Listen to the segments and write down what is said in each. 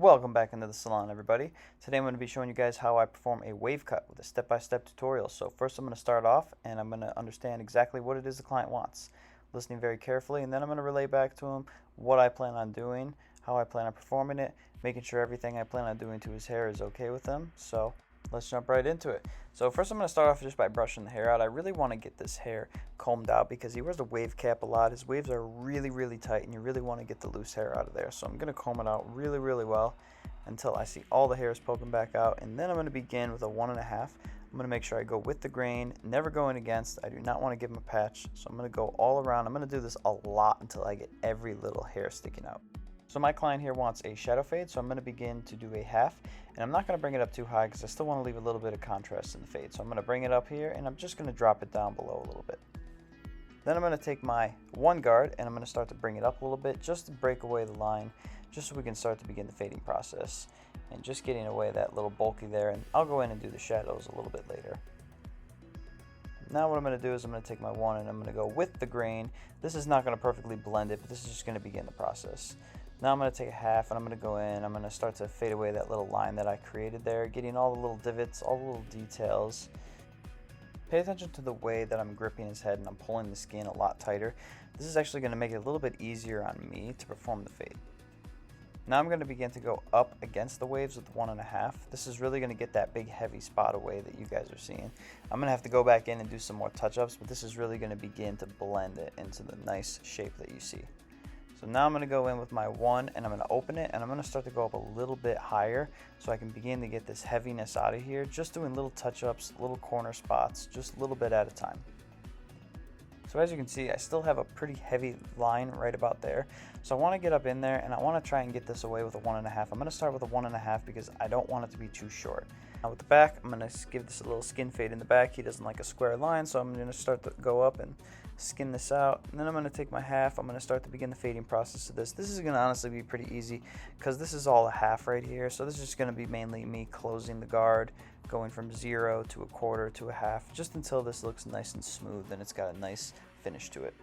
Welcome back into the salon, everybody. Today I'm going to be showing you guys how I perform a wave cut with a step-by-step tutorial. So first I'm going to start off and I'm going to understand exactly what it is the client wants, listening very carefully, and then I'm going to relay back to him what I plan on doing, how I plan on performing it, making sure everything I plan on doing to his hair is okay with him. So let's jump right into it. So first I'm going to start off just by brushing the hair out. I really want to get this hair combed out because he wears a wave cap a lot. His waves are really tight and you really want to get the loose hair out of there. So I'm going to comb it out really well until I see all the hairs poking back out, and then I'm going to begin with a 1.5. I'm going to make sure I go with the grain, never going against. I do not want to give him a patch, so I'm going to go all around. I'm going to do this a lot until I get every little hair sticking out. So my client here wants a shadow fade, so I'm going to begin to do a half, and I'm not going to bring it up too high because I still want to leave a little bit of contrast in the fade. So I'm going to bring it up here and I'm just going to drop it down below a little bit. Then I'm going to take my one guard and I'm going to start to bring it up a little bit just to break away the line, just so we can start to begin the fading process and just getting away that little bulky there, and I'll go in and do the shadows a little bit later. Now what I'm going to do is I'm going to take my one and I'm going to go with the grain. This is not going to perfectly blend it, but this is just going to begin the process. Now I'm going to take a half and I'm going to go in, I'm going to start to fade away that little line that I created there, getting all the little divots, all the little details. Pay attention to the way that I'm gripping his head and I'm pulling the skin a lot tighter. This is actually going to make it a little bit easier on me to perform the fade. Now I'm going to begin to go up against the waves with 1.5. This is really going to get that big heavy spot away that you guys are seeing. I'm going to have to go back in and do some more touch-ups, but this is really going to begin to blend it into the nice shape that you see. So now I'm going to go in with my one and I'm going to open it and I'm going to start to go up a little bit higher so I can begin to get this heaviness out of here, just doing little touch-ups, little corner spots, just a little bit at a time. So as you can see, I still have a pretty heavy line right about there. So I want to get up in there and I want to try and get this away with a 1.5. I'm going to start with a 1.5 because I don't want it to be too short. Now with the back, I'm going to give this a little skin fade in the back. He doesn't like a square line, so I'm going to start to go up and skin this out. And then I'm going to take my half. I'm going to start to begin the fading process of this. This is going to honestly be pretty easy because this is all a half right here. So this is just going to be mainly me closing the guard, going from 0 to a quarter to a half, just until this looks nice and smooth and it's got a nice finish to it.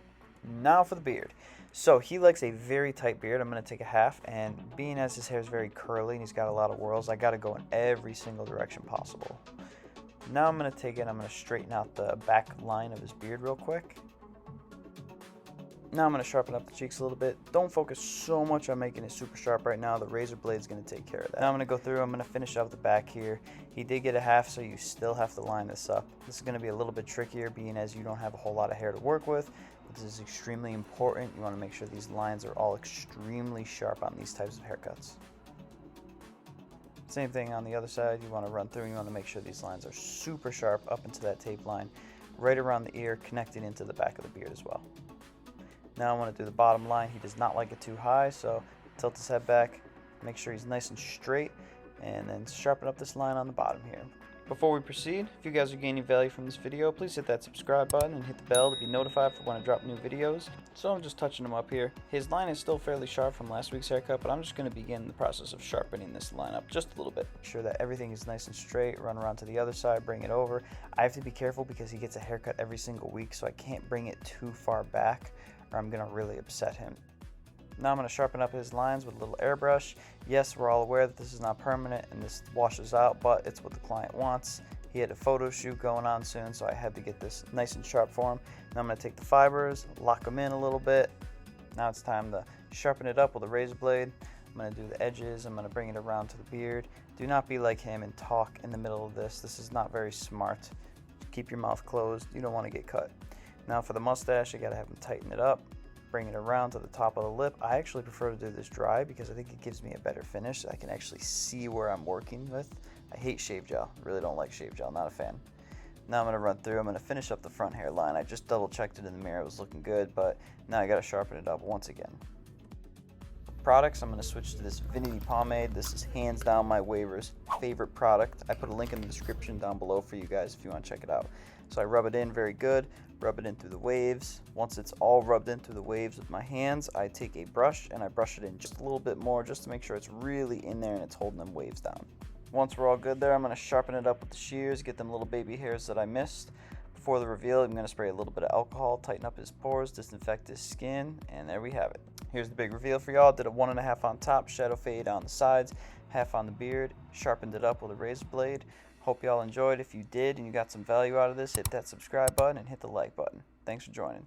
Now for the beard. So he likes a very tight beard. I'm going to take a half, and being as his hair is very curly and he's got a lot of whirls, I got to go in every single direction possible. Now I'm going to take it and I'm going to straighten out the back line of his beard real quick. Now I'm going to sharpen up the cheeks a little bit. Don't focus so much on making it super sharp right now. The razor blade is going to take care of that. Now I'm going to go through, I'm going to finish up the back here. He did get a half, so you still have to line this up. This is going to be a little bit trickier being as you don't have a whole lot of hair to work with. But this is extremely important. You want to make sure these lines are all extremely sharp on these types of haircuts. Same thing on the other side. You want to run through and you want to make sure these lines are super sharp up into that tape line, right around the ear, connecting into the back of the beard as well. Now I want to do the bottom line. He does not like it too high, so tilt his head back, make sure he's nice and straight, and then sharpen up this line on the bottom here. Before we proceed, if you guys are gaining value from this video, please hit that subscribe button and hit the bell to be notified for when I drop new videos. So I'm just touching him up here. His line is still fairly sharp from last week's haircut, but I'm just going to begin the process of sharpening this line up just a little bit. Make sure that everything is nice and straight, run around to the other side, bring it over. I have to be careful because he gets a haircut every single week, so I can't bring it too far back or I'm going to really upset him. Now I'm going to sharpen up his lines with a little airbrush. Yes, we're all aware that this is not permanent and this washes out, but it's what the client wants. He had a photo shoot going on soon, so I had to get this nice and sharp for him. Now I'm going to take the fibers, lock them in a little bit. Now it's time to sharpen it up with a razor blade. I'm going to do the edges. I'm going to bring it around to the beard. Do not be like him and talk in the middle of this. This is not very smart. Keep your mouth closed. You don't want to get cut. Now for the mustache, you got to have him tighten it up. Bring it around to the top of the lip. I actually prefer to do this dry because I think it gives me a better finish. I can actually see where I'm working with. I hate shave gel. Really don't like shave gel. Not a fan. Now I'm going to run through. I'm going to finish up the front hairline. I just double checked it in the mirror. It was looking good, but now I got to sharpen it up once again. Products, I'm going to switch to this Vanity Pomade. This is hands down my waver's favorite product. I put a link in the description down below for you guys if you want to check it out. So I rub it in very good, rub it in through the waves. Once it's all rubbed in through the waves with my hands, I take a brush and I brush it in just a little bit more just to make sure it's really in there and it's holding them waves down. Once we're all good there, I'm going to sharpen it up with the shears, get them little baby hairs that I missed. Before the reveal, I'm going to spray a little bit of alcohol, tighten up his pores, disinfect his skin, and there we have it. Here's the big reveal for y'all. Did a 1.5 on top, shadow fade on the sides, half on the beard, sharpened it up with a razor blade. Hope y'all enjoyed. If you did and you got some value out of this, hit that subscribe button and hit the like button. Thanks for joining.